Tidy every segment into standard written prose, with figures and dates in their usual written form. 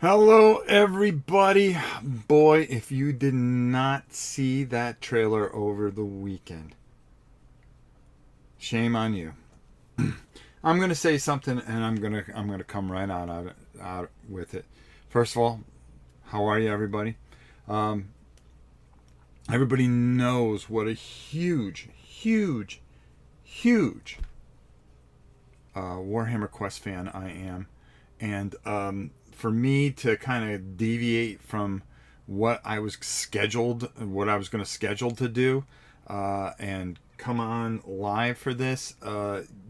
Hello, everybody. Boy, if you did not see that trailer over the weekend, shame on you. I'm gonna say something, and I'm gonna come right out with it. First of all, how are you, everybody? Um, Everybody knows what a huge Warhammer Quest fan I am, and for me to kind of deviate from what I was going to schedule to do, and come on live for this,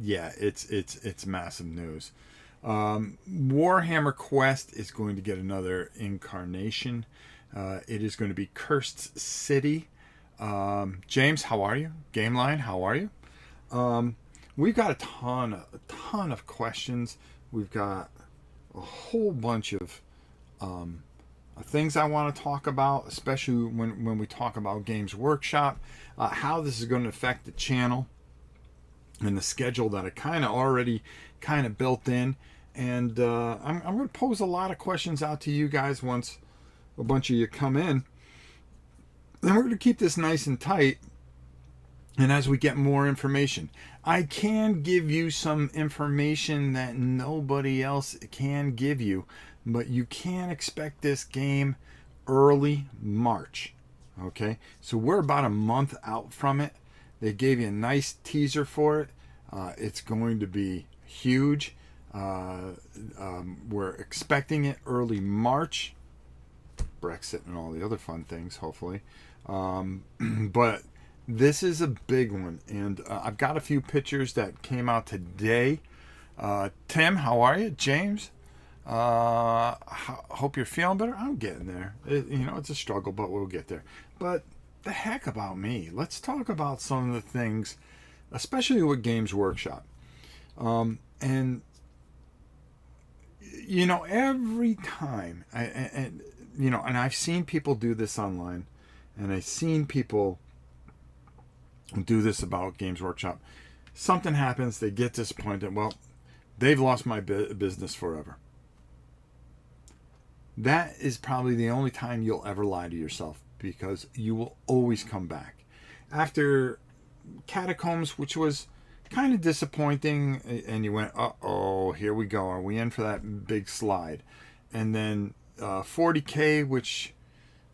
yeah, it's massive news. Warhammer Quest is going to get another incarnation. It is going to be Cursed City. James, how are you? Gameline, how are you? We've got a ton of questions. We've got a whole bunch of things I want to talk about, especially when we talk about Games Workshop, how this is going to affect the channel and the schedule that I already built in. And I'm going to pose a lot of questions out to you guys once a bunch of you come in. And we're going to keep this nice and tight. And as we get more information, I can give you some information that nobody else can give you, but you can expect this game early March. Okay, so we're about a month out from it. They gave you a nice teaser for it. It's going to be huge. We're expecting it early March. Brexit and all the other fun things, hopefully. But this is a big one, and I've got a few pictures that came out today. Tim, how are you? James, hope you're feeling better. I'm getting there. It's a struggle, but we'll get there. But the heck about me. Let's talk about some of the things, especially with Games Workshop. And every time, and I've seen people do this online, and I've seen people do this about Games Workshop. Something happens, they get disappointed. Well, they've lost my business forever. That is probably the only time you'll ever lie to yourself, because you will always come back. After Catacombs, which was kind of disappointing, and you went, uh-oh, here we go. Are we in for that big slide? And then 40K, which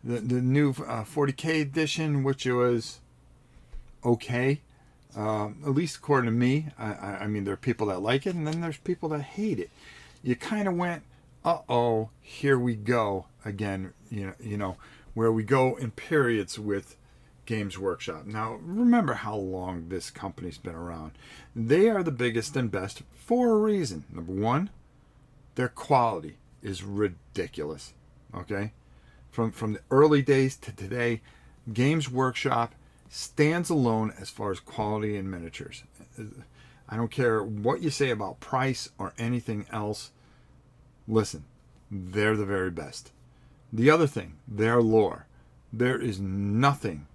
the new 40K edition, which was okay, at least according to me. I mean, there are people that like it, and then there's people that hate it. You kind of went, uh-oh, here we go again, where we go in periods with Games Workshop. Now, remember how long this company's been around. They are the biggest and best for a reason. Number one, their quality is ridiculous, okay? From the early days to today, Games Workshop stands alone as far as quality in miniatures. I don't care what you say about price or anything else. Listen, they're the very best. The other thing, their lore. There is nothing,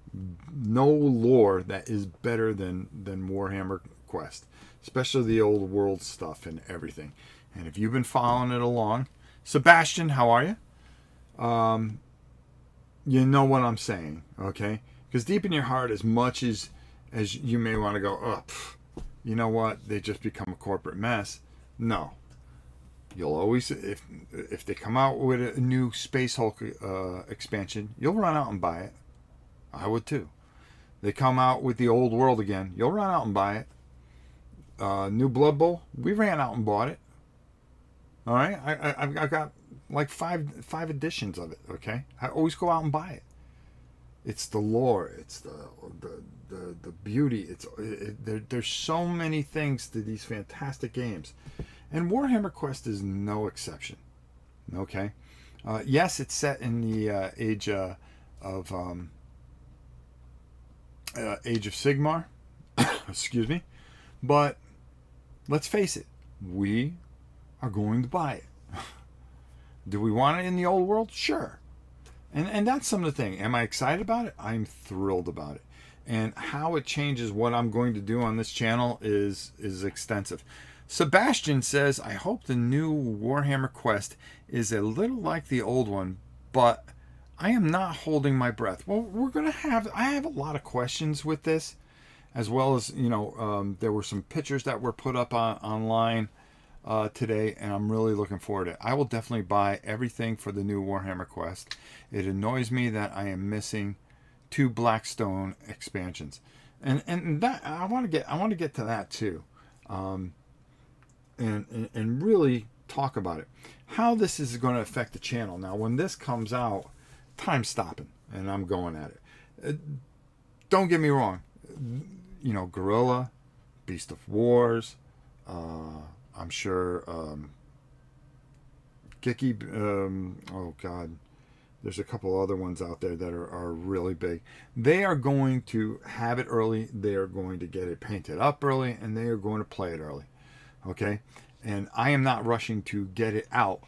no lore that is better than Warhammer Quest, especially the old world stuff and everything. And if you've been following it along, Sebastian, how are you? You know what I'm saying, okay? Because deep in your heart, as much as you may want to go, oh, you know what? They just become a corporate mess. No. You'll always, if they come out with a new Space Hulk expansion, you'll run out and buy it. I would too. They come out with the old world again, you'll run out and buy it. New Blood Bowl, we ran out and bought it. All right, I've got like five editions of it. Okay, I always go out and buy it. It's the lore. It's the beauty. There's so many things to these fantastic games, and Warhammer Quest is no exception. Okay, yes, it's set in the age of Sigmar. Excuse me, but let's face it, we are going to buy it. Do we want it in the old world? Sure. And that's some of the thing. Am I excited about it? I'm thrilled about it. And how it changes what I'm going to do on this channel is extensive. Sebastian says, I hope the new Warhammer Quest is a little like the old one, but I am not holding my breath. Well, I have a lot of questions with this, as well as, there were some pictures that were put up online today, and I'm really looking forward to it. I will definitely buy everything for the new Warhammer Quest. It annoys me that I am missing 2 Blackstone expansions, and that I want to get to that too, and really talk about it, how this is going to affect the channel. Now, when this comes out, time's stopping, and I'm going at it. Don't get me wrong, Guerrilla, Beast of Wars. I'm sure Giki, oh God, there's a couple other ones out there that are really big. They are going to have it early. They are going to get it painted up early, and they are going to play it early. Okay? And I am not rushing to get it out.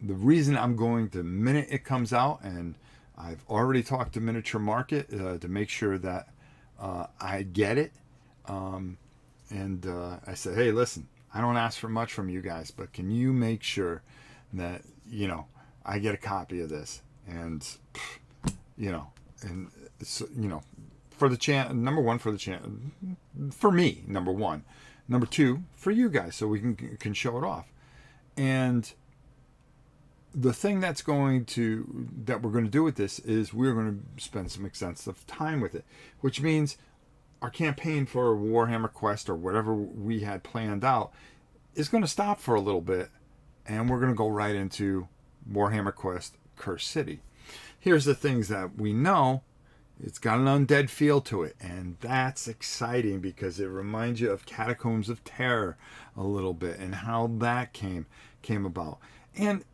The reason I'm going the minute it comes out, and I've already talked to Miniature Market to make sure that I get it. And I said, hey, listen, I don't ask for much from you guys, but can you make sure that, I get a copy of this? And, and so, for the channel, number one, for the channel, for me, number one. Number two, for you guys, so we can show it off. And the thing that we're going to do with this is we're going to spend some extensive time with it, which means our campaign for Warhammer Quest or whatever we had planned out is going to stop for a little bit, and we're going to go right into Warhammer Quest Cursed City. Here's the things that we know. It's got an undead feel to it, and that's exciting because it reminds you of Catacombs of Terror a little bit and how that came about. And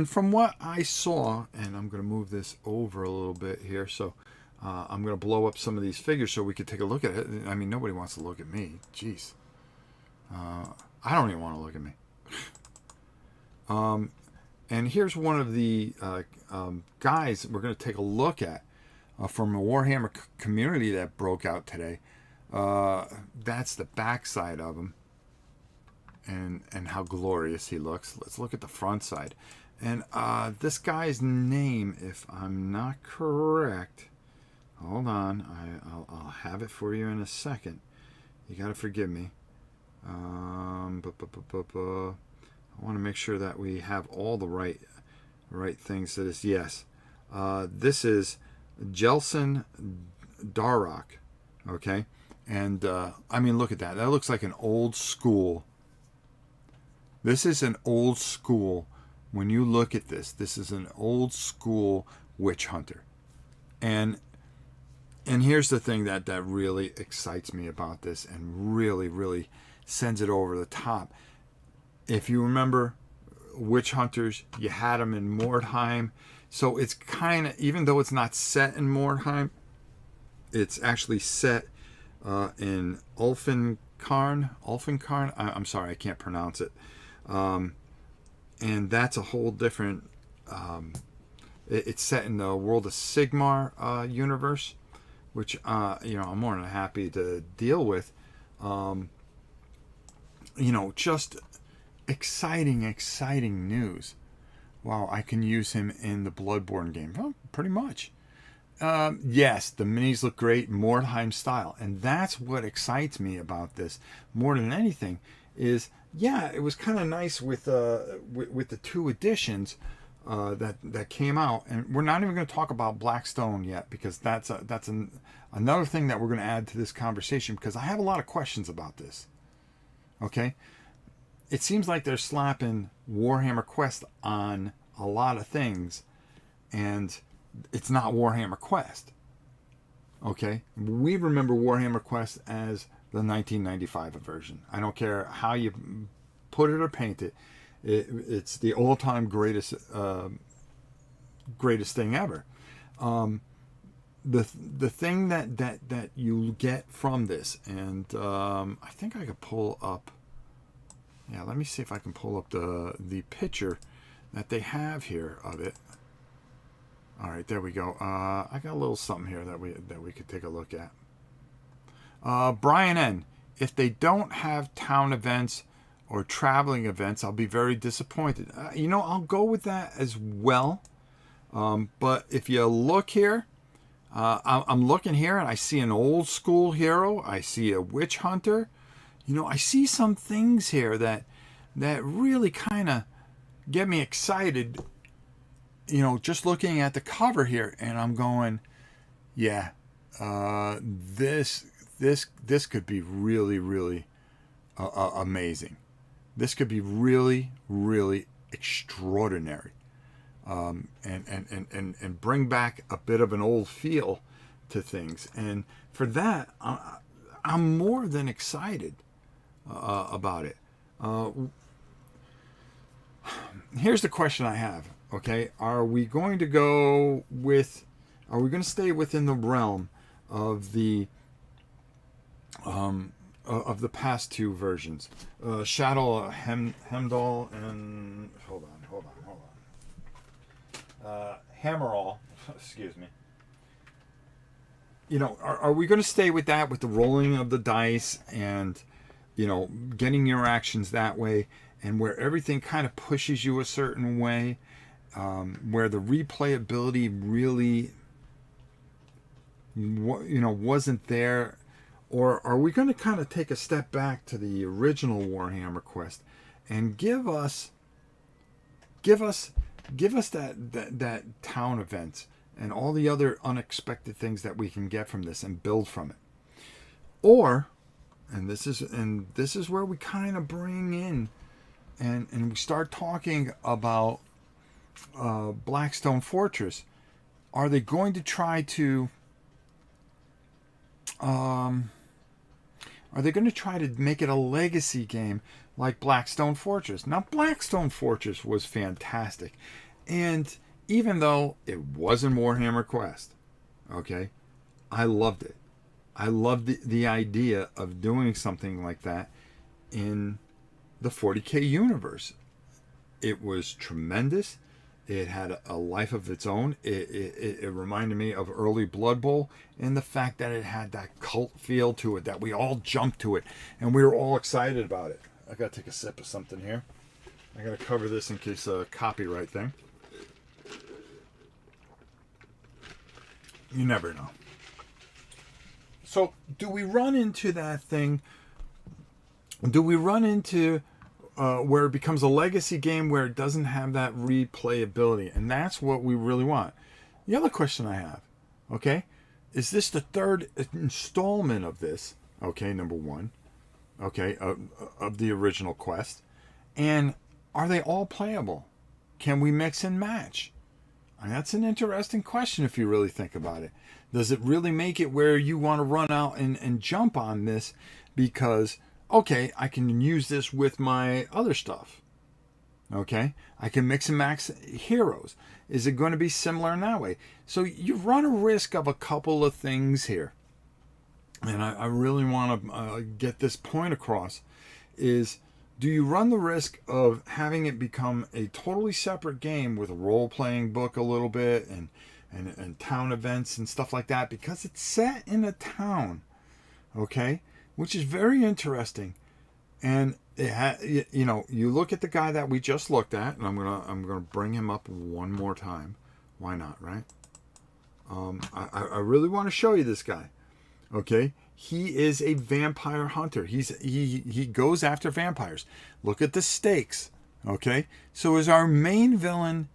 from what I saw, and I'm going to move this over a little bit here, so I'm going to blow up some of these figures so we could take a look at it. I mean, nobody wants to look at me. Jeez. I don't even want to look at me. And here's one of the guys we're going to take a look at from a Warhammer community that broke out today. That's the backside of him, and how glorious he looks. Let's look at the front side. And this guy's name, if I'm not correct, hold on, I'll have it for you in a second. You got to forgive me. I want to make sure that we have all the right things to this. Yes, this is Jelson Darroch. Okay, and I mean, look at that. That looks like an old school. This is an old school. When you look at this, this is an old school witch hunter. And here's the thing that really excites me about this and really sends it over the top. If you remember witch hunters, you had them in Mordheim. So it's kind of, even though it's not set in Mordheim, it's actually set in Ulfenkarn. I'm sorry, I can't pronounce it. And that's a whole different, it's set in the World of Sigmar universe, which, I'm more than happy to deal with. Just exciting news. Wow, I can use him in the Bloodborne game. Well, pretty much. Yes, the minis look great, Mordheim style. And that's what excites me about this more than anything is, yeah, it was kind of nice with the 2 editions that came out. And we're not even going to talk about Blackstone yet, because that's another thing that we're going to add to this conversation, because I have a lot of questions about this. Okay? It seems like they're slapping Warhammer Quest on a lot of things, and it's not Warhammer Quest. Okay? We remember Warhammer Quest as the 1995 version. I don't care how you put it or paint it. It's the all-time greatest thing ever. The thing that you get from this, and I think I could pull up. Yeah, let me see if I can pull up the picture that they have here of it. All right, there we go. I got a little something here that we could take a look at. Brian N. if they don't have town events or traveling events, I'll be very disappointed. I'll go with that as well. But if you look here, I'm looking here and I see an old school hero. I see a witch hunter. I see some things here that really kind of get me excited. Just looking at the cover here, and I'm going, yeah, this could be really, really amazing. This could be really, really extraordinary, and bring back a bit of an old feel to things. And for that, I'm more than excited about it. Here's the question I have. Okay, are we going to stay within the realm of the past two versions, Shadow Hemdall and hold on, Hammerall, excuse me. Are we going to stay with that, with the rolling of the dice and getting your actions that way, and where everything kind of pushes you a certain way, where the replayability really wasn't there? Or are we going to kind of take a step back to the original Warhammer Quest and give us that town event and all the other unexpected things that we can get from this and build from it? Or, and this is where we kind of bring in and we start talking about Blackstone Fortress. Are they going to try to make it a legacy game like Blackstone Fortress? Now, Blackstone Fortress was fantastic. And even though it wasn't Warhammer Quest, okay, I loved it. I loved the idea of doing something like that in the 40K universe. It was tremendous. It had a life of its own. It reminded me of early Blood Bowl, and the fact that it had that cult feel to it, that we all jumped to it, and we were all excited about it. I got to take a sip of something here. I got to cover this in case of a copyright thing. You never know. So, do we run into that thing? Do we run into where it becomes a legacy game where it doesn't have that replayability? And that's what we really want. The other question I have, okay, is this the third installment of this? Okay, number one, okay, of the original Quest. And are they all playable? Can we mix and match? And that's an interesting question if you really think about it. Does it really make it where you want to run out and jump on this because, okay, I can use this with my other stuff. Okay, I can mix and match heroes. Is it going to be similar in that way? So you run a risk of a couple of things here. And I really want to get this point across, is do you run the risk of having it become a totally separate game with a role-playing book a little bit and town events and stuff like that because it's set in a town, okay, which is very interesting. And you look at the guy that we just looked at, and I'm gonna bring him up one more time. Why not, right? I really want to show you this guy. Okay, he is a vampire hunter. He goes after vampires. Look at the stakes. Okay, so is our main villain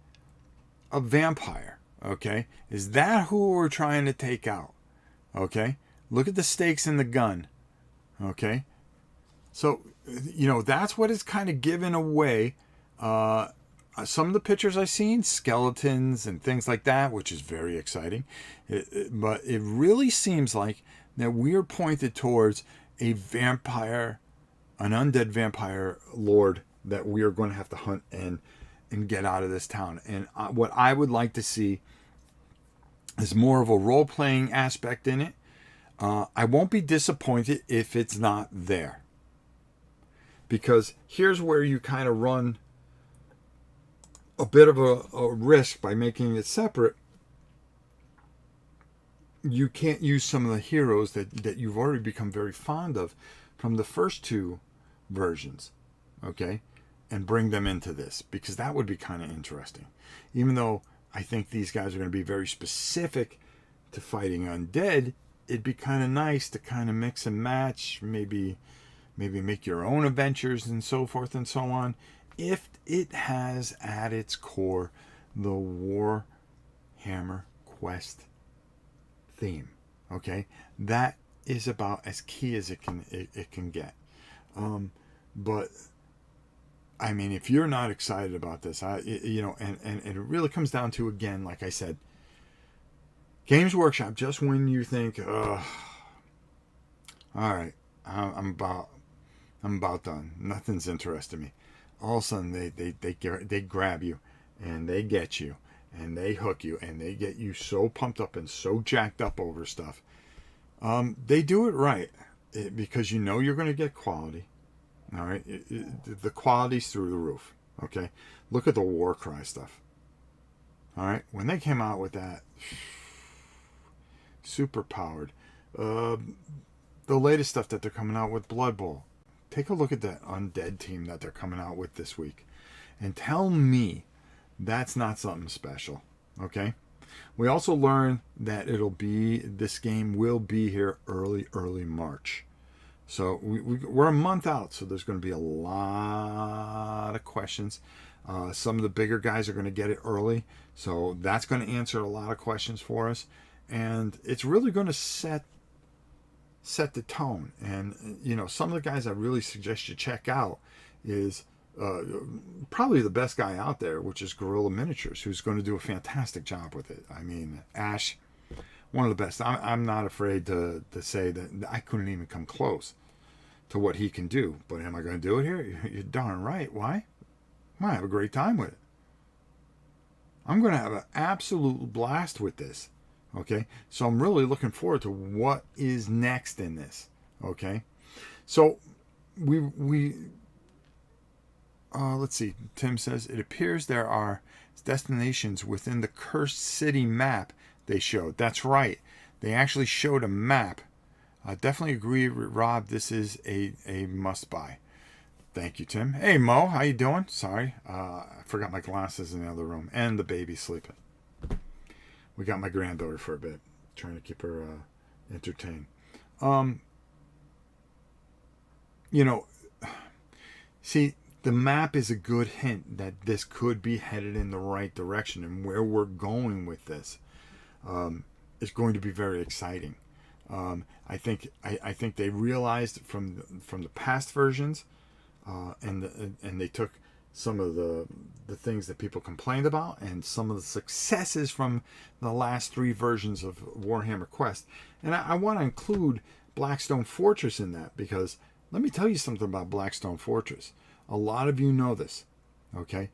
a vampire? Okay, is that who we're trying to take out? Okay, look at the stakes in the gun. Okay, so that's what is kind of given away. Some of the pictures I've seen, skeletons and things like that, which is very exciting. But it really seems like that we are pointed towards a vampire, an undead vampire lord that we are going to have to hunt and get out of this town. And what I would like to see is more of a role-playing aspect in it. I won't be disappointed if it's not there. Because here's where you kind of run a bit of a risk by making it separate. You can't use some of the heroes that you've already become very fond of from the first two versions, okay, and bring them into this, because that would be kind of interesting. Even though I think these guys are going to be very specific to fighting undead, it'd be kind of nice to kind of mix and match, maybe make your own adventures and so forth and so on, if it has at its core the Warhammer Quest theme. Okay, that is about as key as it can get. But I mean, if you're not excited about this, and it really comes down to, again, like I said, Games Workshop. Just when you think, all right, I'm about done. Nothing's interested me. All of a sudden, they grab you, and they get you, and they hook you, and they get you so pumped up and so jacked up over stuff. They do it right, because you know you're going to get quality. All right, the quality's through the roof. Okay, look at the Warcry stuff. All right, when they came out with that, super powered. The latest stuff that they're coming out with, Blood Bowl. Take a look at that undead team that they're coming out with this week, and tell me that's not something special. Okay. We also learned that this game will be here early March. So we're a month out, so there's going to be a lot of questions. Some of the bigger guys are going to get it early, so that's going to answer a lot of questions for us, and it's really going to set the tone. And some of the guys I really suggest you check out is probably the best guy out there, which is Guerrilla Miniatures, who's going to do a fantastic job with it. I mean, Ash, one of the best. I'm not afraid to say that I couldn't even come close to what he can do. But am I going to do it here? You're darn right. Why? I'm going to have a great time with it. I'm going to have an absolute blast with this. Okay? So I'm really looking forward to what is next in this. Okay? So let's see. Tim says, it appears there are destinations within the Cursed City map they showed. That's right. They actually showed a map. I definitely agree with Rob. This is a must-buy. Thank you, Tim. Hey, Mo. How you doing? Sorry. I forgot my glasses in the other room. And the baby's sleeping. We got my granddaughter for a bit. Trying to keep her entertained. See, the map is a good hint that this could be headed in the right direction, and where we're going with this is going to be very exciting. I think they realized from the past versions, and they took some of the things that people complained about and some of the successes from the last 3 versions of Warhammer Quest, and I want to include Blackstone Fortress in that, because let me tell you something about Blackstone Fortress. A lot of you know this, okay?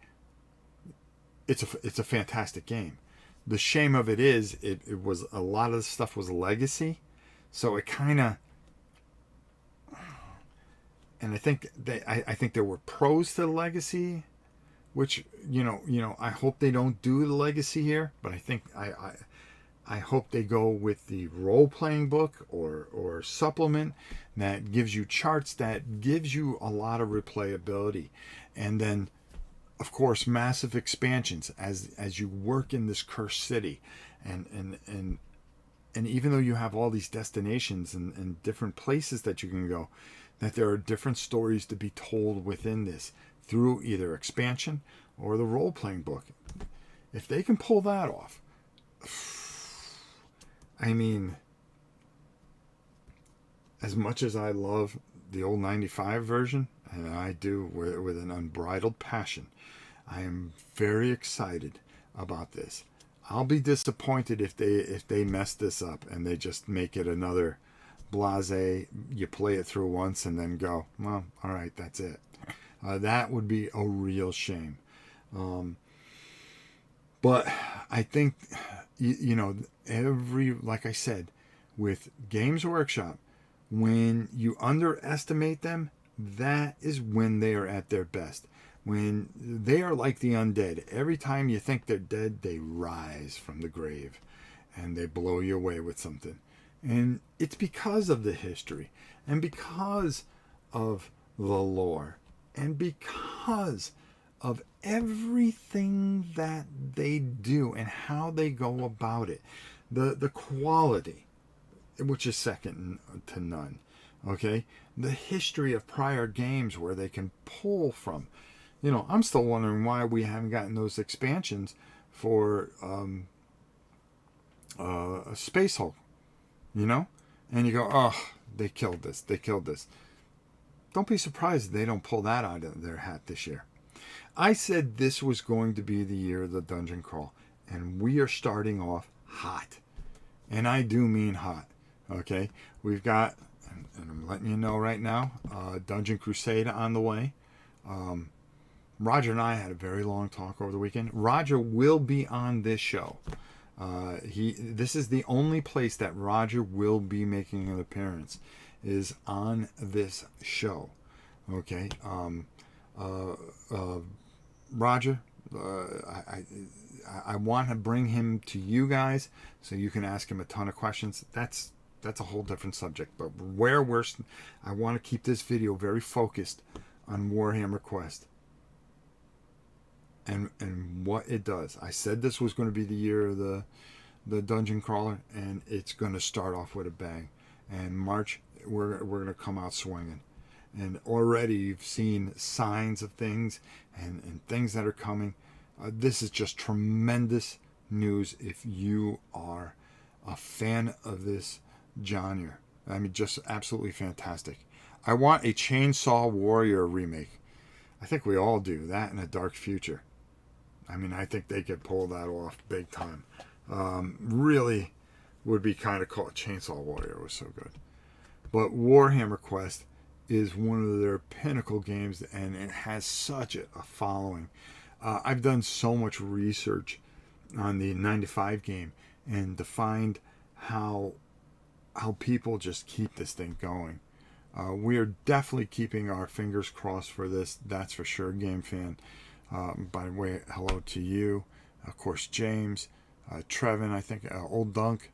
It's a fantastic game. The shame of it is it was a lot of the stuff was legacy, so it kind of, and I think there were pros to the legacy, which I hope they don't do the legacy here, but I think I hope they go with the role-playing book or supplement that gives you charts, that gives you a lot of replayability. And then, of course, massive expansions as you work in this cursed city. And even though you have all these destinations and different places that you can go, that there are different stories to be told within this through either expansion or the role-playing book. If they can pull that off, I mean, as much as I love the old 95 version, and I do with an unbridled passion, I am very excited about this. I'll be disappointed if they mess this up and they just make it another blasé, you play it through once and then go, well, all right, that's it. That would be a real shame. But I think, like I said, with Games Workshop, when you underestimate them, that is when they are at their best. When they are like the undead. Every time you think they're dead, they rise from the grave and they blow you away with something. And it's because of the history and because of the lore and because of everything that they do and how they go about it, the quality, which is second to none. Okay, the history of prior games where they can pull from. I'm still wondering why we haven't gotten those expansions for Space Hulk. And you go, oh, they killed this. They killed this. Don't be surprised if they don't pull that out of their hat this year. I said this was going to be the year of the dungeon crawl, and we are starting off hot. And I do mean hot. Okay, we've got, and I'm letting you know right now, Dungeon Crusade on the way. Roger and I had a very long talk over the weekend. Roger will be on this show. This is the only place that Roger will be making an appearance, is on this show. Okay, Roger, I want to bring him to you guys so you can ask him a ton of questions. That's a whole different subject. But I want to keep this video very focused on Warhammer Quest and what it does. I said this was going to be the year of the dungeon crawler, and it's going to start off with a bang. And March, we're going to come out swinging. And already you've seen signs of things and things that are coming. This is just tremendous news if you are a fan of this genre. I mean, just absolutely fantastic. I want a Chainsaw Warrior remake. I think we all do. That in a dark future. I mean, I think they could pull that off big time. Really would be kind of cool. Chainsaw Warrior was so good. But Warhammer Quest is one of their pinnacle games, and it has such a following. I've done so much research on the 95 game and to find how people just keep this thing going. We are definitely keeping our fingers crossed for this, that's for sure, Game Fan. By the way, hello to you, of course, James, Trevin, I think, Old Dunk.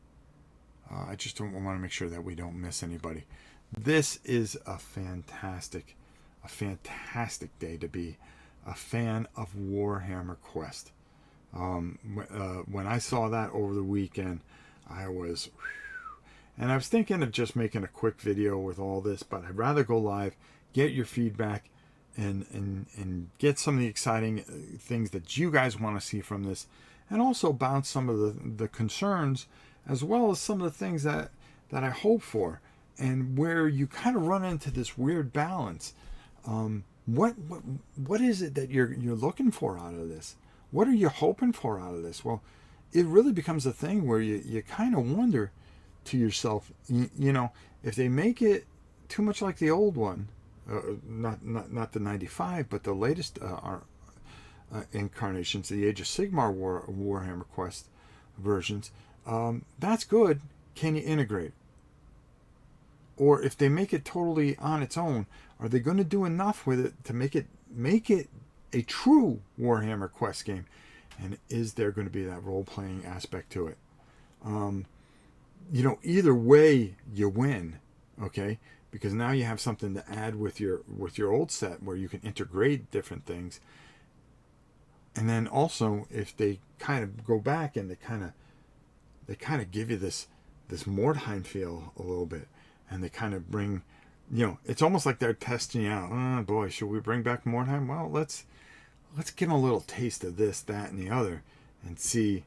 I just don't want to make sure that we don't miss anybody. This is a fantastic day to be a fan of Warhammer Quest. When I saw that over the weekend, I was, and I was thinking of just making a quick video with all this, but I'd rather go live, get your feedback, and get some of the exciting things that you guys want to see from this, and also bounce some of the concerns, as well as some of the things that I hope for, and where you kind of run into this weird balance. What is it that you're looking for out of this? What are you hoping for out of this? Well, it really becomes a thing where you kind of wonder to yourself, if they make it too much like the old one, not the 95, but the latest incarnations, the Age of Sigmar Warhammer Quest versions, that's good. Can you integrate? Or if they make it totally on its own, are they going to do enough with it to make it a true Warhammer Quest game? And is there going to be that role-playing aspect to it? Either way, you win. Okay, because now you have something to add with your old set where you can integrate different things. And then also, if they kind of go back and they kind of give you this Mordheim feel a little bit. And they kind of bring, it's almost like they're testing you out. Oh boy, should we bring back Mordheim? Well, let's give them a little taste of this, that, and the other, and see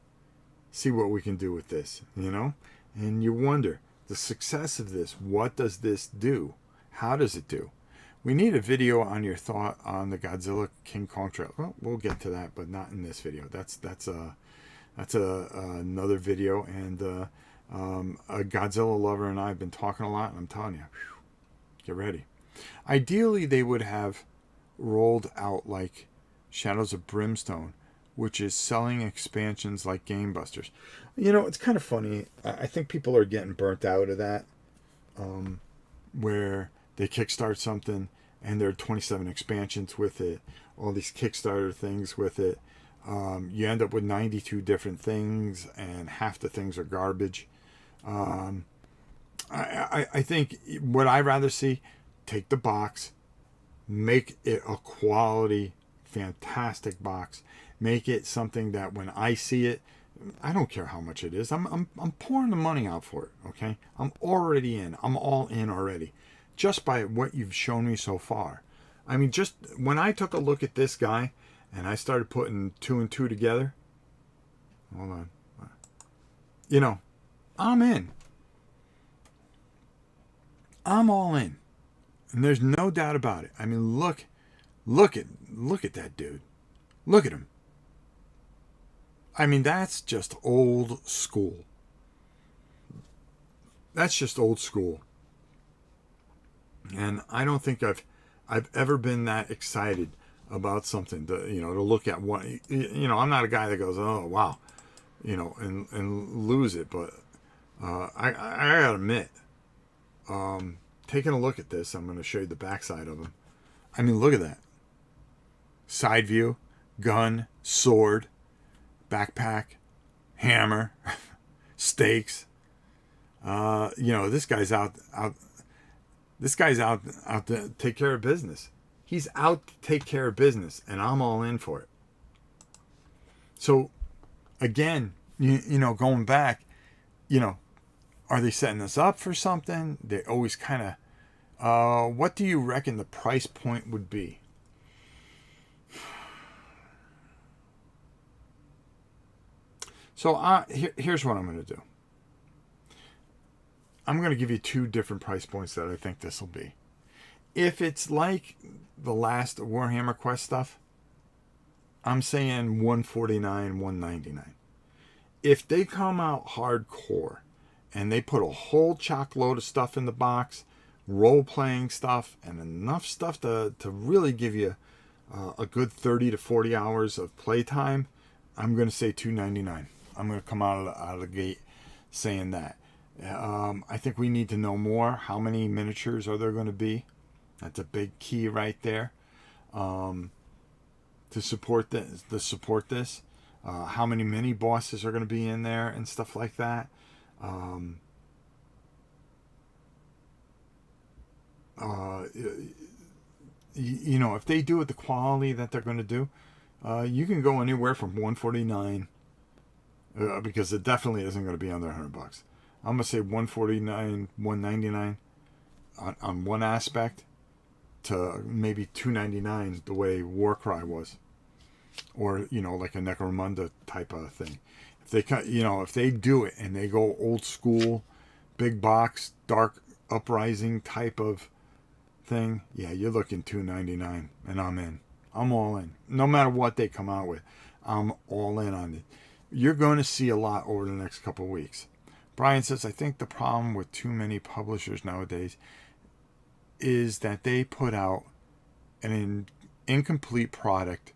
what we can do with this, And you wonder, the success of this, what does this do? How does it do? We need a video on your thought on the Godzilla King Kong trailer. Well, we'll get to that, but not in this video. That's another video, and a Godzilla lover and I have been talking a lot, and I'm telling you, get ready. Ideally, they would have rolled out like Shadows of Brimstone, which is selling expansions like Game Busters. It's kind of funny. I think people are getting burnt out of that, where they kickstart something and there are 27 expansions with it, all these Kickstarter things with it. You end up with 92 different things, and half the things are garbage. I think what I'd rather see, take the box, make it a quality, fantastic box. Make it something that when I see it, I don't care how much it is. I'm pouring the money out for it. Okay, I'm already in. I'm all in already, just by what you've shown me so far. I mean, just when I took a look at this guy and I started putting 2 and 2 together. Hold on. You know, I'm in. I'm all in. And there's no doubt about it. I mean, look at that dude. Look at him. I mean, that's just old school. That's just old school. And I don't think I've ever been that excited about something to look at one. I'm not a guy that goes, oh wow, and lose it. But I gotta admit, taking a look at this, I'm going to show you the backside of him. I mean, look at that. Side view, gun, sword, backpack, hammer, stakes. This guy's out. This guy's out to take care of business. He's out to take care of business, and I'm all in for it. So, again, going back, are they setting us up for something? They always kind of, what do you reckon the price point would be? So here's what I'm going to do. I'm going to give you 2 different price points that I think this will be. If it's like the last Warhammer Quest stuff, I'm saying $149, $199. If they come out hardcore and they put a whole chock load of stuff in the box, role-playing stuff, and enough stuff to really give you a good 30 to 40 hours of playtime, I'm going to say $299. I'm going to come out of the gate saying that. I think we need to know more. How many miniatures are there going to be? That's a big key right there. To support this. How many mini bosses are going to be in there and stuff like that. If they do it the quality that they're going to do, you can go anywhere from $149, because it definitely isn't going to be under $100. I'm going to say $149, $199 on one aspect, to maybe $299 the way Warcry was, or like a Necromunda type of thing. If they do it and they go old school, big box, dark uprising type of thing, yeah, you're looking $299, and I'm in. I'm all in. No matter what they come out with, I'm all in on it. You're going to see a lot over the next couple of weeks. Brian says, I think the problem with too many publishers nowadays is that they put out an incomplete product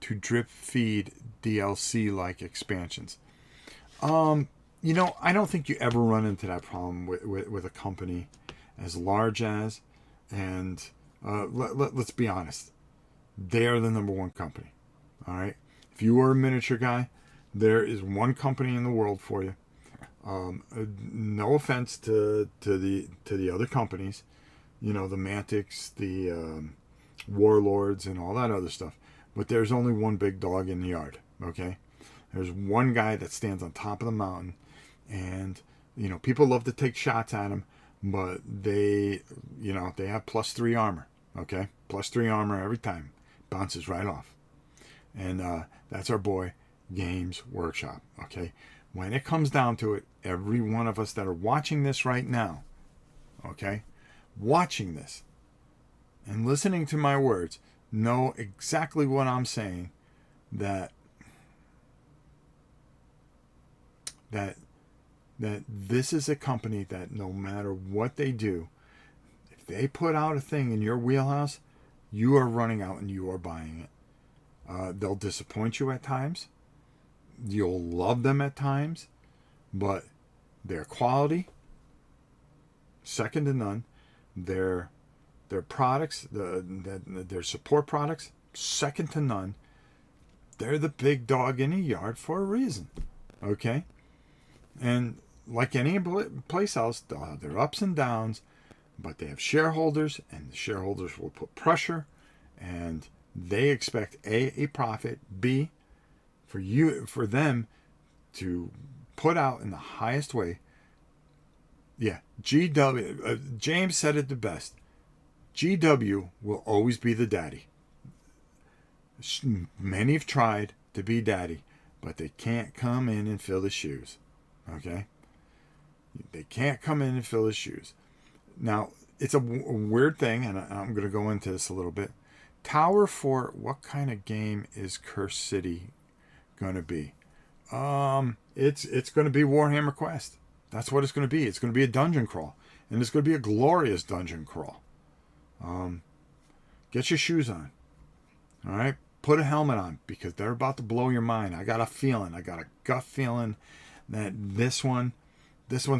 to drip feed DLC like expansions. I don't think you ever run into that problem with a company as large as, and let's be honest, they're the number one company. All right. If you are a miniature guy, there is one company in the world for you. No offense to the other companies, the Mantics, the Warlords, and all that other stuff. But there's only one big dog in the yard. Okay, there's one guy that stands on top of the mountain, and people love to take shots at him, but they have +3 armor. Okay, +3 armor every time, bounces right off, and that's our boy Games Workshop. Okay, when it comes down to it, every one of us that are watching this right now, okay, watching this and listening to my words, know exactly what I'm saying, that this is a company that no matter what they do, if they put out a thing in your wheelhouse, you are running out and you are buying it. They'll disappoint you at times. You'll love them at times, but their quality, second to none. Their products, their support products, second to none. They're the big dog in the yard for a reason. Okay? And like any place else, there are ups and downs, but they have shareholders, and the shareholders will put pressure, and they expect a profit, b for them to put out in the highest way. Yeah, James said it the best. GW will always be the daddy. Many have tried to be daddy, but they can't come in and fill the shoes. Okay? They can't come in and fill the shoes. Now, it's a weird thing, and I'm going to go into this a little bit. Tower Fort, what kind of game is Cursed City going to be? It's going to be Warhammer Quest. That's what it's going to be. It's going to be a dungeon crawl, and it's going to be a glorious dungeon crawl. Get your shoes on. All right? Put a helmet on, because they're about to blow your mind. I got a gut feeling that this one's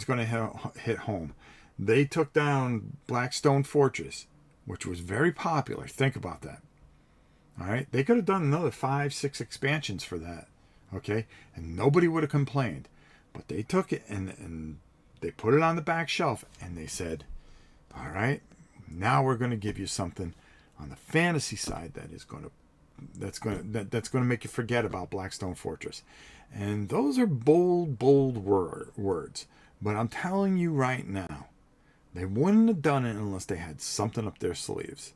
going to hit home. They took down Blackstone Fortress, which was very popular. Think about that. All right? They could have done another 5-6 expansions for that. Okay? And nobody would have complained. But they took it and they put it on the back shelf, and they said, all right, now we're going to give you something on the fantasy side that's going to make you forget about Blackstone Fortress. And those are bold words. But I'm telling you right now, they wouldn't have done it unless they had something up their sleeves.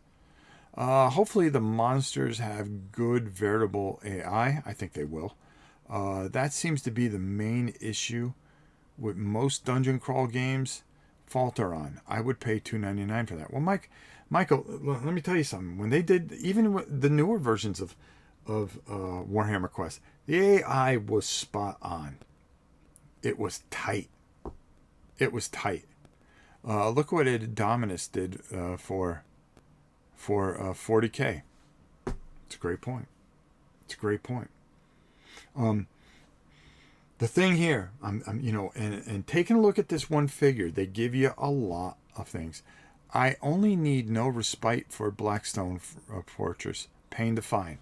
Hopefully the monsters have good veritable AI. I think they will. That seems to be the main issue with most dungeon crawl games falter on. I would pay $2.99 for that. Well, Michael, let me tell you something. When they did, even with the newer versions of Warhammer Quest, the AI was spot on. It was tight. Look what Dominus did for 40K. It's a great point. The thing here, and taking a look at this one figure, they give you a lot of things. I only need no respite for Blackstone Fortress. Pain to find.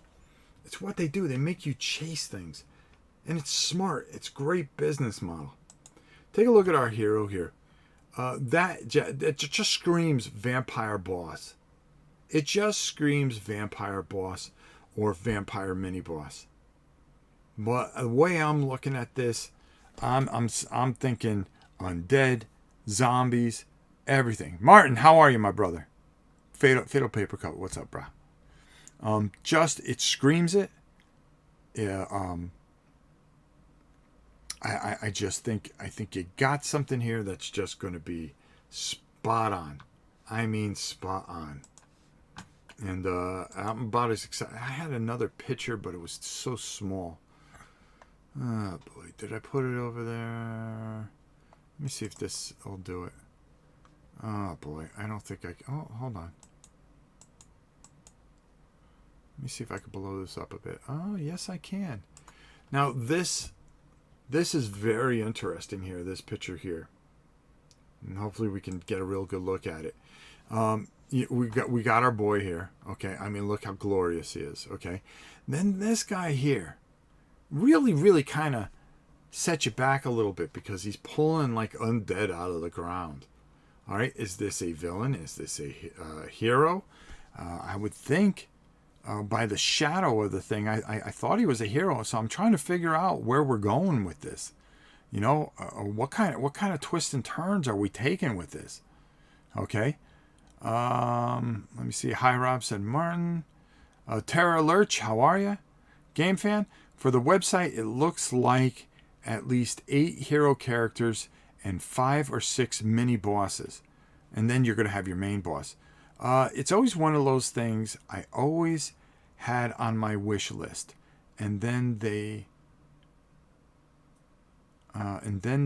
It's what they do. They make you chase things, and it's smart. It's great business model. Take a look at our hero here. It just screams vampire boss. It just screams vampire boss or vampire mini boss. But the way I'm looking at this, I'm thinking undead, zombies, everything. Martin, how are you, my brother? Fatal Paper Cut, what's up, bro? It screams it. Yeah. I think you got something here that's just going to be spot on. I mean, spot on. And I'm about as excited. I had another picture, but it was so small. Oh boy, did I put it over there? Let me see if this will do it. Oh boy, I don't think I can. Oh, hold on. Let me see if I can blow this up a bit. Oh, yes, I can. Now this is very interesting here. This picture here, and hopefully we can get a real good look at it. We got our boy here. Okay, I mean, look how glorious he is. Okay, then this guy here really kind of set you back a little bit because he's pulling like undead out of the ground. All right, is this a villain? Is this a hero? I would think by the shadow of the thing, I thought he was a hero. So I'm trying to figure out where we're going with this. What kind of twists and turns are we taking with this? Okay. Let me see. Hi, Rob, said Martin. Tara Lurch, how are you? Game fan. For the website, it looks like at least 8 hero characters and 5 or 6 mini bosses. And then you're going to have your main boss. It's always one of those things I always had on my wish list. And then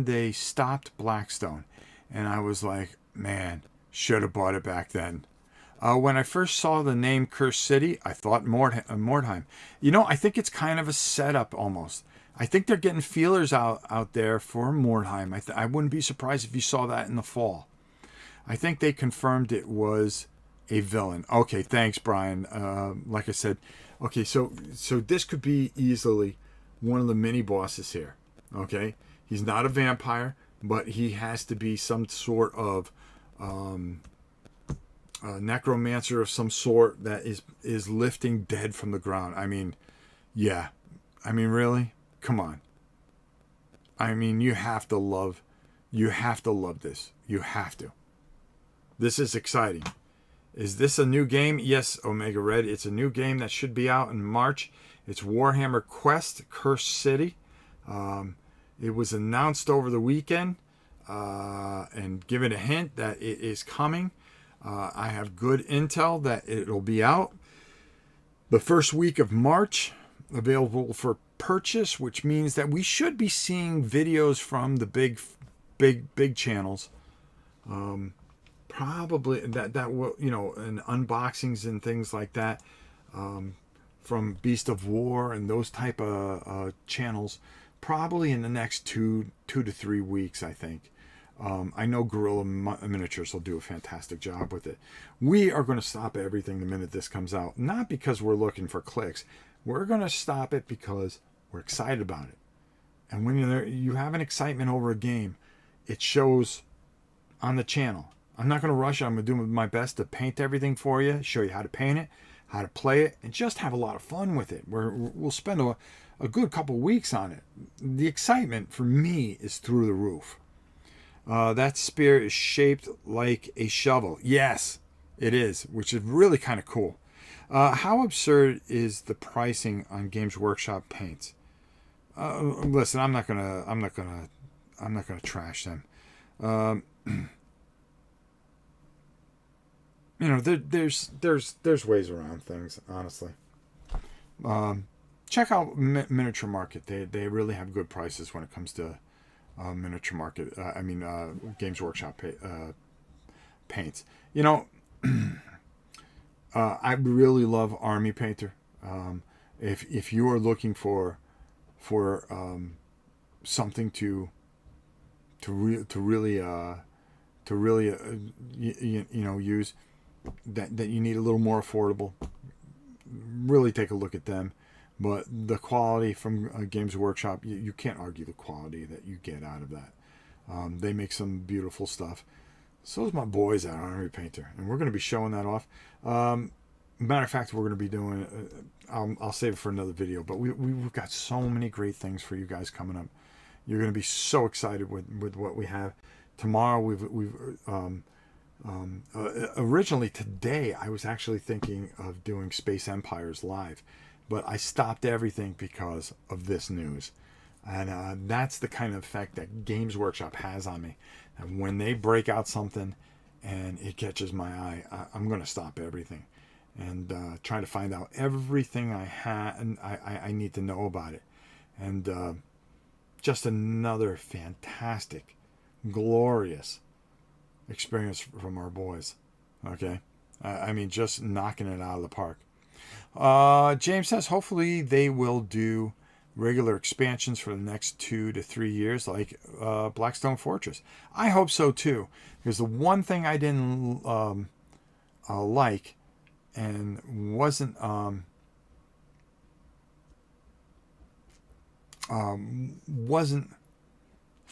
they stopped Blackstone. And I was like, man, should have bought it back then. When I first saw the name Cursed City, I thought Mordheim. I think it's kind of a setup almost. I think they're getting feelers out there for Mordheim. I wouldn't be surprised if you saw that in the fall. I think they confirmed it was a villain. Okay, thanks, Brian. Like I said, okay, so this could be easily one of the mini bosses here. Okay, he's not a vampire, but he has to be some sort of necromancer of some sort that is lifting dead from the ground. I mean, yeah. I mean, really? Come on. I mean, you have to love this. You have to. This is exciting. Is this a new game? Yes, Omega Red. It's a new game that should be out in March. It's Warhammer Quest, Cursed City. It was announced over the weekend and given a hint that it is coming. I have good intel that it'll be out the first week of March, available for purchase, which means that we should be seeing videos from the big channels. Probably that will, and unboxings and things like that, from Beast of War and those type of channels, probably in the next two to 3 weeks, I think. I know Gorilla Miniatures will do a fantastic job with it. We are going to stop everything the minute this comes out, not because we're looking for clicks. We're going to stop it because we're excited about it. And when you have an excitement over a game, it shows on the channel. I'm not going to rush it. I'm going to do my best to paint everything for you, show you how to paint it, how to play it, and just have a lot of fun with it. We'll spend a good couple weeks on it. The excitement for me is through the roof. That spear is shaped like a shovel. Yes, it is, which is really kind of cool. How absurd is the pricing on Games Workshop paints? Listen, I'm not gonna trash them. There's ways around things, honestly. Check out Miniature Market. They really have good prices when it comes to Miniature Market. Games Workshop paints. I really love Army Painter. If you are looking for something to really use that you need a little more affordable, really take a look at them. But the quality from Games Workshop, you can't argue the quality that you get out of that. They make some beautiful stuff. So is my boys at Army Painter, and we're going to be showing that off. Matter of fact, we're going to be doing. I'll save it for another video, but we've got so many great things for you guys coming up. You're going to be so excited with what we have tomorrow. Originally today, I was actually thinking of doing Space Empires live, but I stopped everything because of this news. And that's the kind of effect that Games Workshop has on me. And when they break out something and it catches my eye, I'm going to stop everything and try to find out everything I need to know about it. And just another fantastic, glorious experience from our boys. Okay? Just knocking it out of the park. James says hopefully they will do regular expansions for the next 2 to 3 years, like Blackstone Fortress. I hope so too, because the one thing I didn't like and wasn't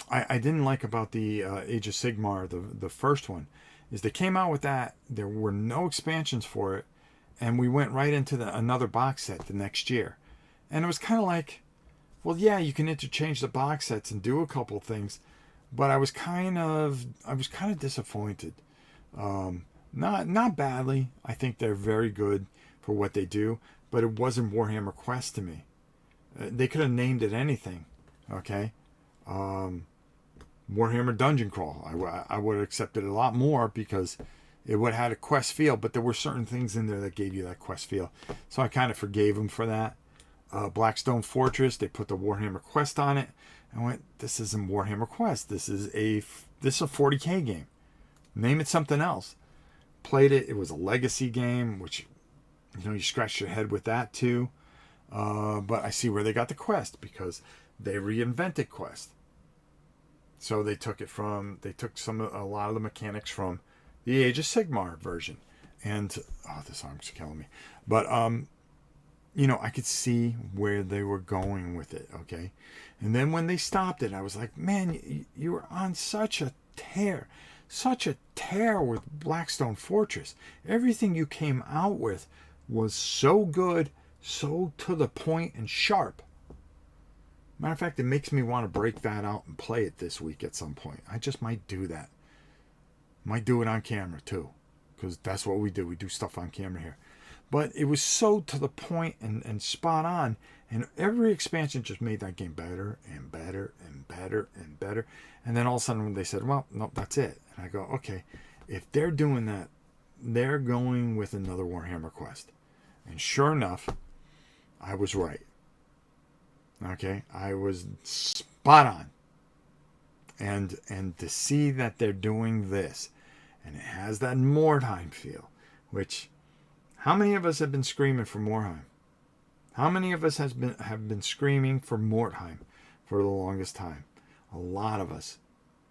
I didn't like about the Age of Sigmar, the first one, is they came out with that. There were no expansions for it, and we went right into another box set the next year, and it was kind of like, well, yeah, you can interchange the box sets and do a couple things, but I was kind of disappointed. Not badly. I think they're very good for what they do, but it wasn't Warhammer Quest to me. They could have named it anything, okay? Warhammer Dungeon Crawl. I would have accepted it a lot more because it would have had a quest feel, but there were certain things in there that gave you that quest feel. So I kind of forgave them for that. Blackstone Fortress, they put the Warhammer Quest on it. I went, this isn't Warhammer Quest. This is a 40K game. Name it something else. Played it. It was a legacy game, which, you scratched your head with that too. But I see where they got the Quest, because they reinvented Quest. So they took a lot of the mechanics from the Age of Sigmar version. And, this arm's killing me. But, I could see where they were going with it, okay? And then when they stopped it, I was like, man, you were on such a tear. such a tear with Blackstone Fortress. Everything you came out with was so good, so to the point and sharp. Matter of fact, it makes me want to break that out and play it this week at some point. I just might do that. Might do it on camera too, because that's what we do. We do stuff on camera here. But it was so to the point and spot on, and every expansion just made that game better and better and better and better. And then all of a sudden they said, well, no, that's it. And I go, okay, if they're doing that, they're going with another Warhammer Quest. And sure enough, I was right. Okay, I was spot on. And to see that they're doing this, and it has that Mordheim feel, which, how many of us have been screaming for Mordheim? How many of us have been screaming for Mordheim for the longest time? A lot of us.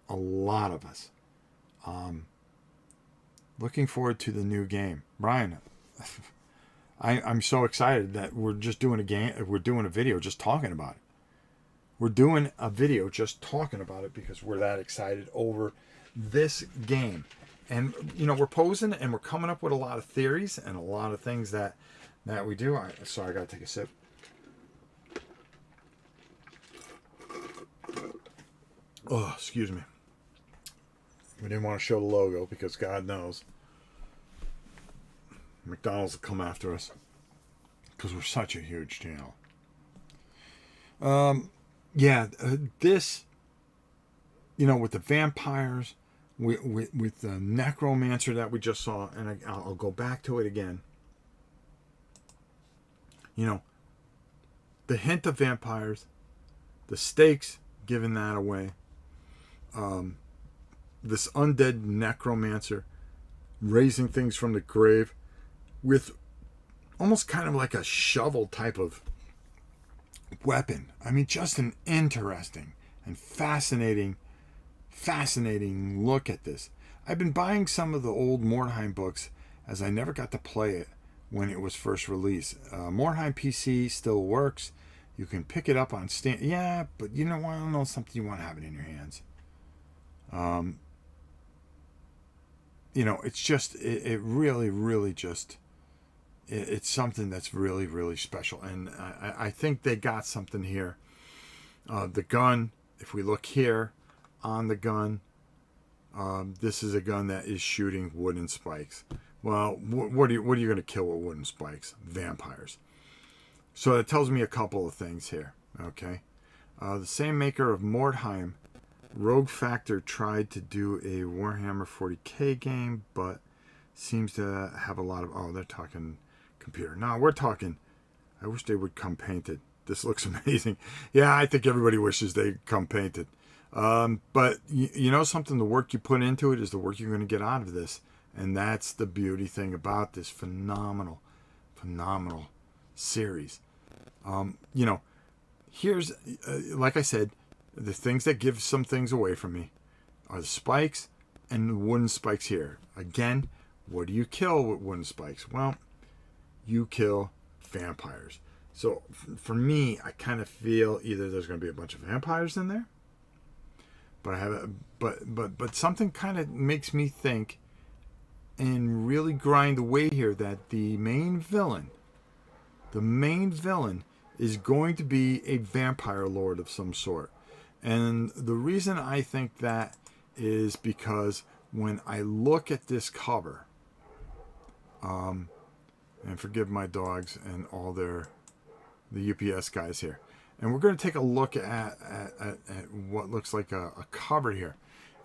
A lot of us. Looking forward to the new game. Brian, I'm so excited that we're just doing a game. We're doing a video just talking about it. We're doing a video just talking about it because we're that excited over this game. And, you know, we're posing and we're coming up with a lot of theories and a lot of things that we do. Sorry, I got to take a sip. Oh, excuse me. We didn't want to show the logo because God knows McDonald's will come after us because we're such a huge channel. This, you know, with the vampires, with the necromancer that we just saw, and I'll go back to it again. You know, the hint of vampires, the stakes, giving that away. This undead necromancer raising things from the grave with almost kind of like a shovel type of weapon. I mean, just an interesting and fascinating look at this. I've been buying some of the old Mordheim books as I never got to play it when it was first released. Mordheim PC still works. You can pick it up on Steam. Yeah, but you know what? I don't know, something you want to have it in your hands. You know, it's just, it really, really just, it's something that's really, really special. And I think they got something here. The gun, if we look here on the gun, this is a gun that is shooting wooden spikes. Well, what are you going to kill with wooden spikes? Vampires. So it tells me a couple of things here. Okay. The same maker of Mordheim, Rogue Factor, tried to do a Warhammer 40k game, but seems to have a lot of... Oh, they're talking computer. No, we're talking... I wish they would come painted. This looks amazing. Yeah, I think everybody wishes they come painted. But you know something? The work you put into it is the work you're going to get out of this. And that's the beauty thing about this phenomenal series. You know, here's, like I said, the things that give some things away from me are the spikes and the wooden spikes here. Again, what do you kill with wooden spikes? Well, you kill vampires. So for me, I kind of feel either there's going to be a bunch of vampires in there, but something kind of makes me think and really grind away here that the main villain is going to be a vampire lord of some sort. And the reason I think that is because when I look at this cover, and forgive my dogs and all the UPS guys here, and we're going to take a look at what looks like a cover here,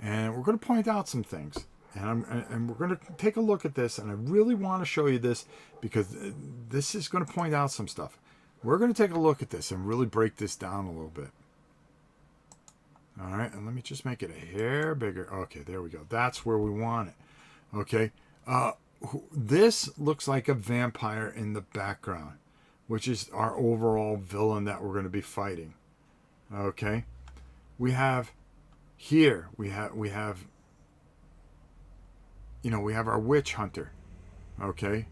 and we're going to point out some things, and we're going to take a look at this, and I really want to show you this because this is going to point out some stuff. We're going to take a look at this and really break this down a little bit. All right, and let me just make it a hair bigger. Okay, there we go. That's where we want it. Okay, this looks like a vampire in the background, which is our overall villain that we're going to be fighting. Okay, we have here, we have you know, we have our witch hunter. Okay,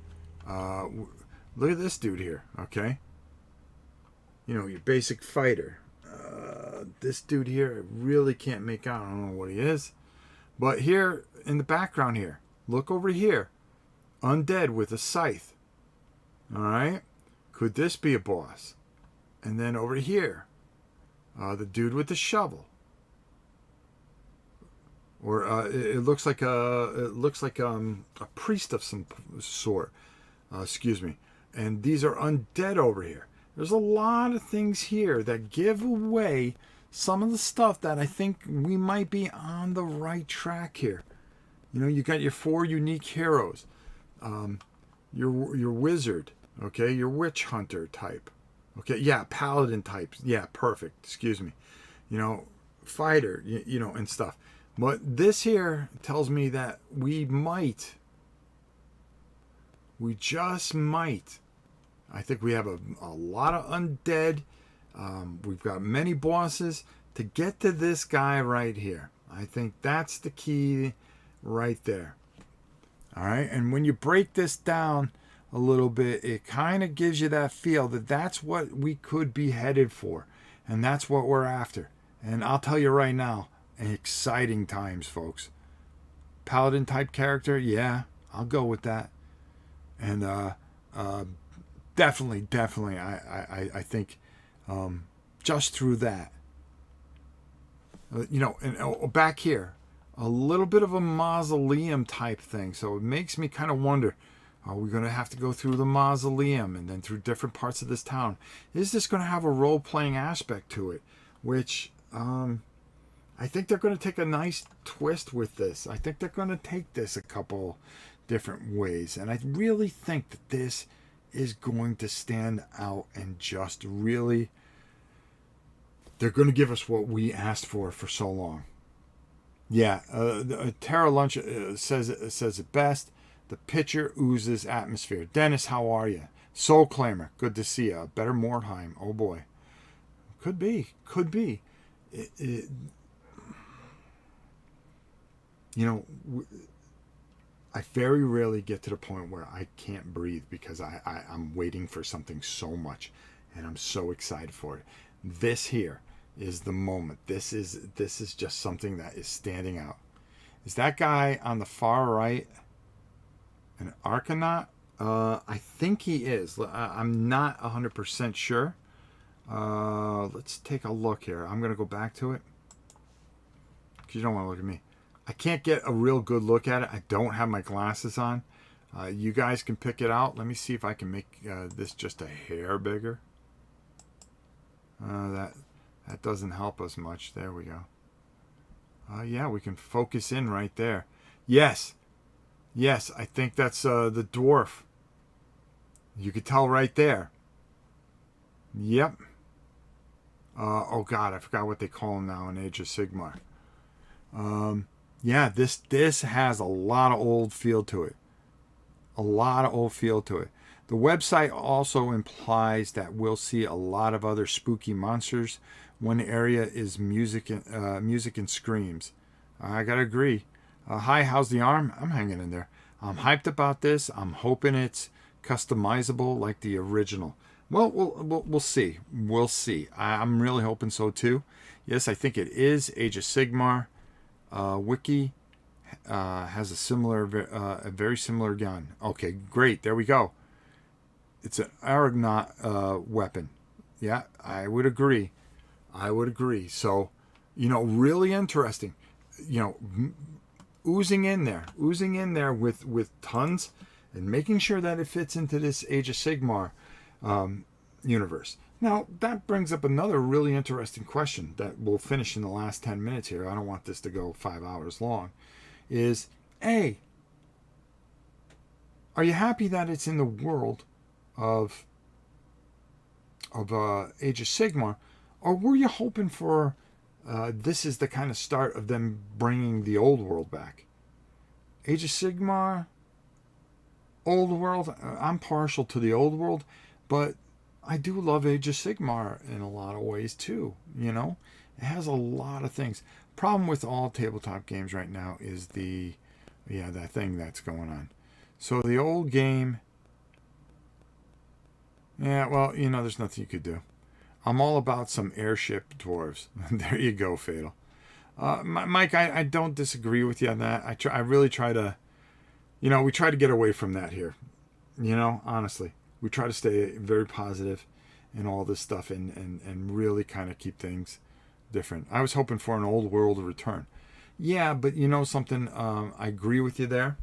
look at this dude here. Okay, you know, your basic fighter. This dude here, I really can't make out. I don't know what he is, But here in the background here, look over here. Undead with a scythe. All right. Could this be a boss? And then over here, the dude with the shovel. Or it looks like a priest of some sort. Excuse me. And these are undead over here. There's a lot of things here that give away some of the stuff that I think we might be on the right track here. You know, you got your 4 unique heroes, your wizard, okay, your witch hunter type, okay, yeah, paladin types, yeah, perfect. Excuse me, you know, fighter, you know, and stuff. But this here tells me that we just might. I think we have a lot of undead. We've got many bosses to get to this guy right here. I think that's the key right there. All right. And when you break this down a little bit, it kind of gives you that feel that that's what we could be headed for. And that's what we're after. And I'll tell you right now, exciting times, folks. Paladin type character. Yeah, I'll go with that. And definitely, I think just through that, you know, and back here, a little bit of a mausoleum type thing. So it makes me kind of wonder, are we going to have to go through the mausoleum and then through different parts of this town? Is this going to have a role-playing aspect to it? Which I think they're going to take a nice twist with this. I think they're going to take this a couple different ways. And I really think that this is going to stand out and just really, they're going to give us what we asked for so long. Yeah, Tara Lunch says it best. The picture oozes atmosphere. Dennis, how are you? Soul Claimer, good to see you. Better Mordheim, oh boy. Could be. You know, I very rarely get to the point where I can't breathe because I'm waiting for something so much, and I'm so excited for it. This here is the moment. This is just something that is standing out. Is that guy on the far right an Arcanaut? I think he is. I'm not 100% sure. Let's take a look here. I'm going to go back to it because you don't want to look at me. I can't get a real good look at it. I don't have my glasses on. You guys can pick it out. Let me see if I can make this just a hair bigger. That doesn't help us much. There we go. Yeah, we can focus in right there. Yes, I think that's the dwarf. You could tell right there. Yep. Oh God, I forgot what they call him now in Age of Sigmar. Yeah, this has a lot of old feel to it. The website also implies that we'll see a lot of other spooky monsters. One area is music and screams. I gotta agree. Hi, how's the arm? I'm hanging in there. I'm hyped about this. I'm hoping it's customizable like the original. Well, we'll see. We'll see. I'm really hoping so too. Yes, I think it is. Age of Sigmar wiki has a very similar gun. Okay, great. There we go. It's an Aragnaut weapon. Yeah, I would agree. So, you know, really interesting. You know, oozing in there with tons and making sure that it fits into this Age of Sigmar universe. Now, that brings up another really interesting question that we'll finish in the last 10 minutes here. I don't want this to go 5 hours long. Is, A, are you happy that it's in the world of Age of Sigmar, or were you hoping for this is the kind of start of them bringing the old world back? Age of Sigmar, old world, I'm partial to the old world, but I do love Age of Sigmar in a lot of ways too, you know? It has a lot of things. Problem with all tabletop games right now is that thing that's going on. So the old game, yeah, well, you know, there's nothing you could do. I'm all about some airship dwarves. There you go, Fatal. Mike, I don't disagree with you on that. I really try to, we try to get away from that here. Honestly, we try to stay very positive and all this stuff, and really kind of keep things different. I was hoping for an old world return. Yeah, but something, I agree with you there.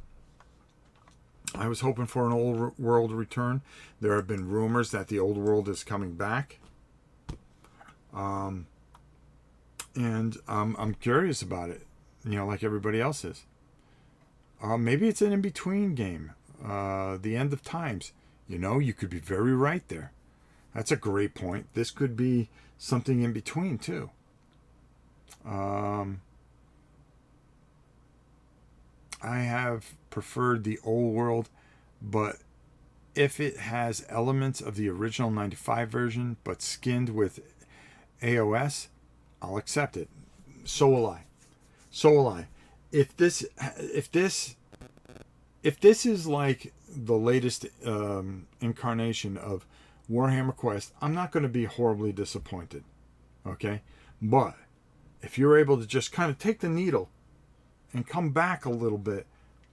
I was hoping for an old world return. There have been rumors that the old world is coming back. And I'm curious about it, like everybody else is. Maybe it's an in-between game, the end of times. You could be very right there. That's a great point. This could be something in between, too. I have preferred the old world, but if it has elements of the original 95 version, but skinned with AOS, I'll accept it. So will I. So will I. If this is like the latest incarnation of Warhammer Quest, I'm not going to be horribly disappointed. Okay? But if you're able to just kind of take the needle and come back a little bit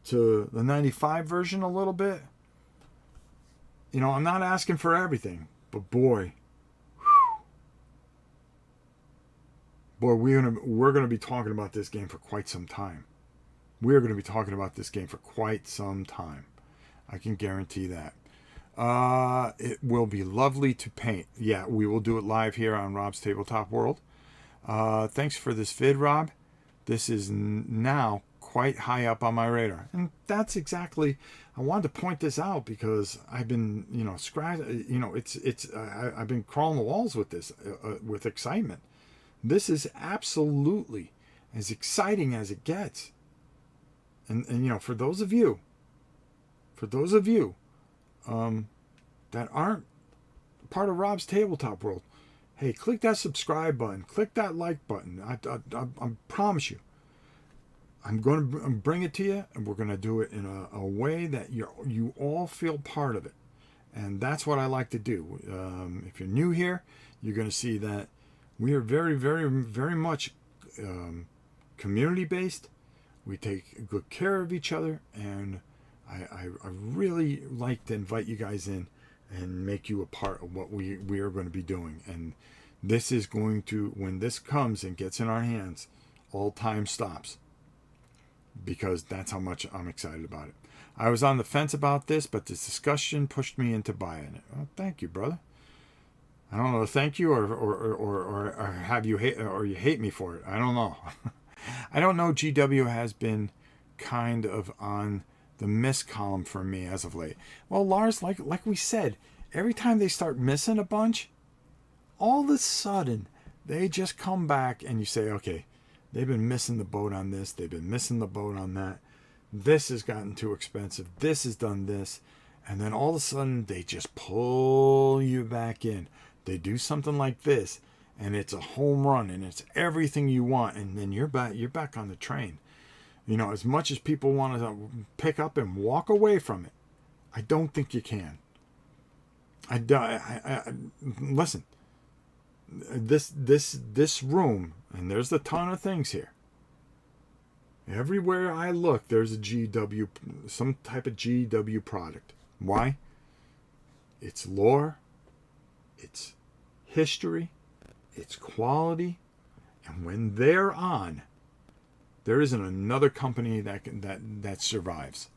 to the 95 version a little bit, I'm not asking for everything, but boy, we're gonna be talking about this game for quite some time. We're gonna be talking about this game for quite some time. I can guarantee that. It will be lovely to paint. Yeah, we will do it live here on Rob's Tabletop World. Thanks for this vid, Rob. This is now quite high up on my radar, and that's exactly. I wanted to point this out because I've been, I've been crawling the walls with this, with excitement. This is absolutely as exciting as it gets. And for those of you that aren't part of Rob's Tabletop World, hey, click that subscribe button, click that like button. I promise you, I'm going to bring it to you, and we're going to do it in a way that you all feel part of it. And that's what I like to do. If you're new here, you're going to see that we are very, very, very much community-based. We take good care of each other, and I really like to invite you guys in and make you a part of what we are going to be doing. And this is going to, when this comes and gets in our hands, all time stops, because that's how much I'm excited about it. I was on the fence about this, but this discussion pushed me into buying it. Well, thank you, brother. I don't know. Thank you, or have you hate, or you hate me for it. I don't know. I don't know. GW has been kind of on the miss column for me as of late. Well, Lars, like we said, every time they start missing a bunch, all of a sudden they just come back, and you say, okay, they've been missing the boat on this. They've been missing the boat on that. This has gotten too expensive. This has done this. And then all of a sudden they just pull you back in. They do something like this, and it's a home run, and it's everything you want, and then you're back on the train. As much as people want to pick up and walk away from it, I don't think you can. Listen. This room, and there's a ton of things here. Everywhere I look, there's a GW, some type of GW product. Why? It's lore, it's history, it's quality, and when they're on, there isn't another company that survives.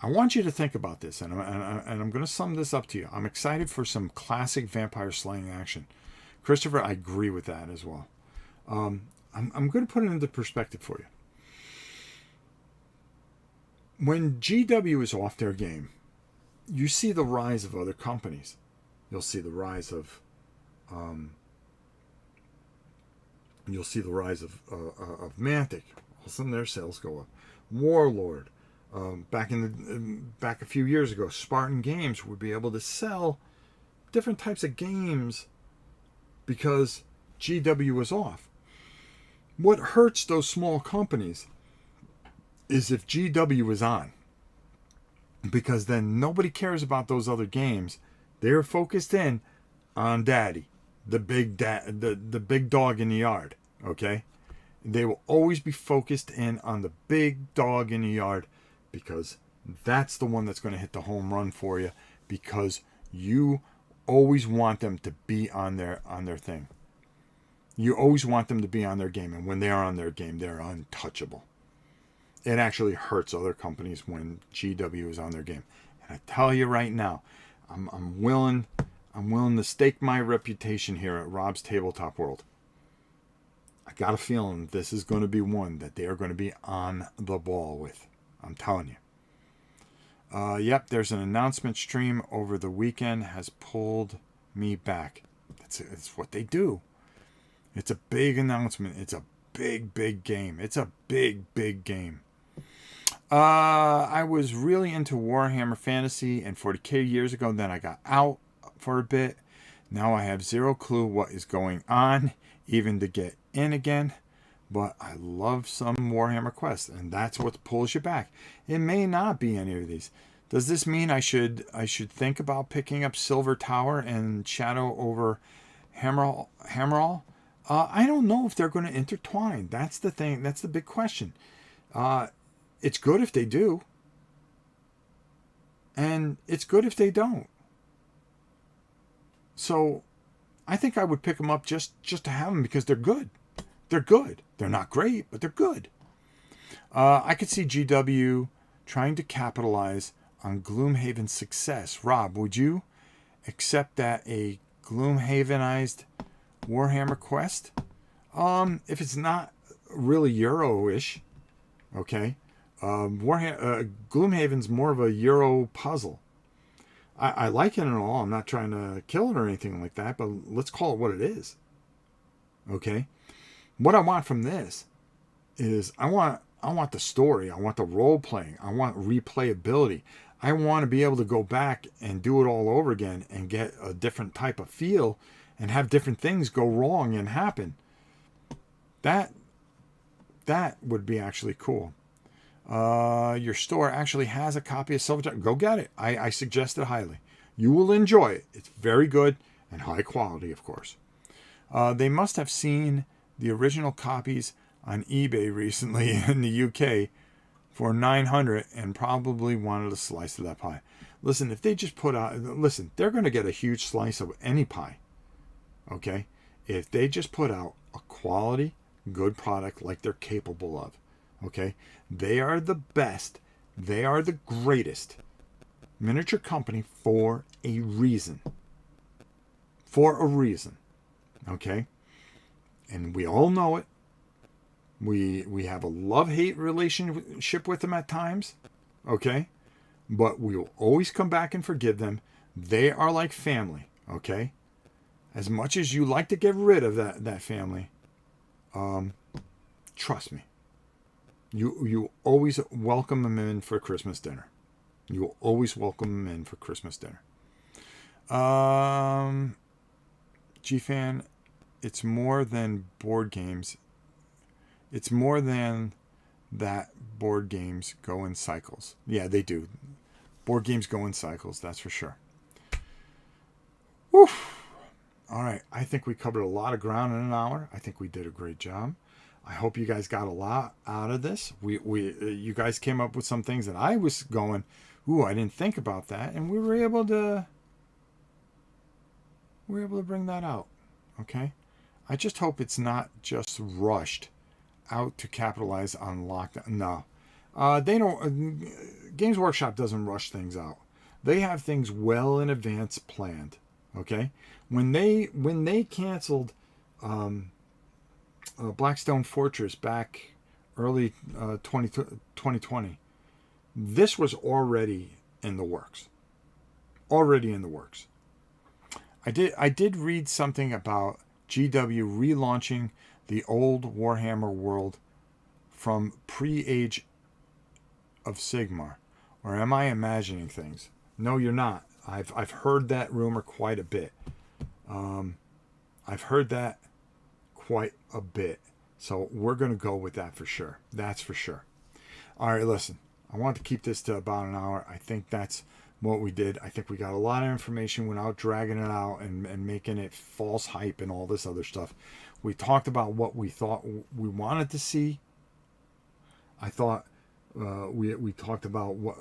I want you to think about this, and I'm going to sum this up to you. I'm excited for some classic vampire slaying action. Christopher, I agree with that as well. I'm going to put it into perspective for you. When GW is off their game, you see the rise of other companies. You'll see the rise of Mantic. All of a sudden, their sales go up. Warlord. Back a few years ago, Spartan Games would be able to sell different types of games because GW was off. What hurts those small companies is if GW is on, because then nobody cares about those other games. They're focused in on Daddy, the big dog in the yard. Okay, They will always be focused in on the big dog in the yard, because that's the one that's going to hit the home run for you, because you always want them to be on their thing. You always want them to be on their game, and when they are on their game, they're untouchable. It actually hurts other companies when GW is on their game. And I tell you right now, I'm willing to stake my reputation here at Rob's Tabletop World. I got a feeling this is going to be one that they are going to be on the ball with. I'm telling you. Yep, there's an announcement stream over the weekend has pulled me back. It's what they do. It's a big announcement. It's a big game. It's a big game. I was really into Warhammer Fantasy and 40k years ago. Then I got out for a bit. Now I have zero clue what is going on, even to get in again. But I love some Warhammer Quest, and that's what pulls you back. It may not be any of these. Does this mean I should think about picking up Silver Tower and Shadow over Hammerall? I don't know if they're going to intertwine. That's the thing. That's the big question. It's good if they do, and it's good if they don't. So I think I would pick them up just to have them, because they're good. They're good. They're not great, but they're good. I could see GW trying to capitalize on Gloomhaven's success. Rob, would you accept that a Gloomhavenized Warhammer Quest? If it's not really Euro-ish, okay. Gloomhaven's more of a Euro puzzle. I like it and all. I'm not trying to kill it or anything like that, but let's call it what it is. Okay. What I want from this is I want the story. I want the role playing. I want replayability. I want to be able to go back and do it all over again and get a different type of feel and have different things go wrong and happen. That would be actually cool. Your store actually has a copy of Silver Tower. Go get it. I suggest it highly. You will enjoy it. It's very good and high quality, of course. They must have seen the original copies on eBay recently in the UK for $900 and probably wanted a slice of that pie. Listen, if they just put out, they're going to get a huge slice of any pie. Okay? If they just put out a quality, good product like they're capable of. Okay? They are the best. They are the greatest miniature company for a reason. For a reason. Okay? And we all know it. We have a love-hate relationship with them at times. Okay? But we will always come back and forgive them. They are like family. Okay? As much as you like to get rid of that family, trust me. You always welcome them in for Christmas dinner. You will always welcome them in for Christmas dinner. G-Fan, it's more than board games. It's more than that board games go in cycles. Yeah, they do. Board games go in cycles, that's for sure. Woo! All right, I think we covered a lot of ground in an hour. I think we did a great job. I hope you guys got a lot out of this. You guys came up with some things that I was going, ooh, I didn't think about that, and we were able to bring that out. Okay, I just hope it's not just rushed out to capitalize on lockdown. No, they don't. Games Workshop doesn't rush things out. They have things well in advance planned. Okay, when they canceled Blackstone Fortress back early 2020, this was already in the works. Already in the works. I did read something about GW relaunching the old Warhammer world from pre-Age of Sigmar. Or am I imagining things? No, you're not. I've heard that rumor quite a bit. I've heard that quite a bit. So we're going to go with that for sure. That's for sure. All right, listen. I want to keep this to about an hour. I think that's what we did. I think we got a lot of information without dragging it out and making it false hype and all this other stuff. We talked about what we thought we wanted to see. I thought we talked about what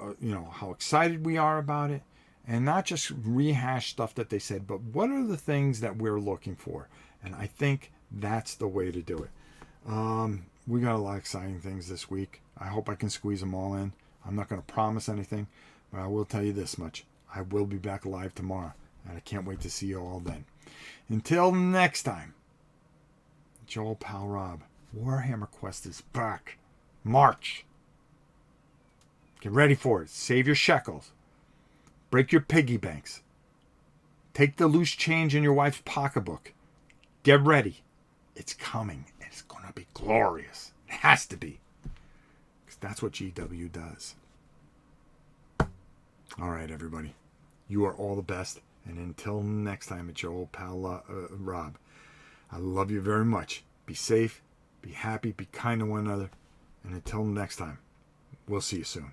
how excited we are about it, and not just rehash stuff that they said, but what are the things that we're looking for. And I think that's the way to do it. We got a lot of exciting things this week. I hope I can squeeze them all in. I'm not going to promise anything, but I will tell you this much. I will be back live tomorrow, and I can't wait to see you all then. Until next time, it's your old pal Rob. Warhammer Quest is back. March. Get ready for it. Save your shekels. Break your piggy banks. Take the loose change in your wife's pocketbook. Get ready. It's coming. It's going to be glorious. It has to be. Because that's what GW does. All right, everybody. You are all the best. And until next time, it's your old pal Rob. I love you very much. Be safe. Be happy. Be kind to one another. And until next time, we'll see you soon.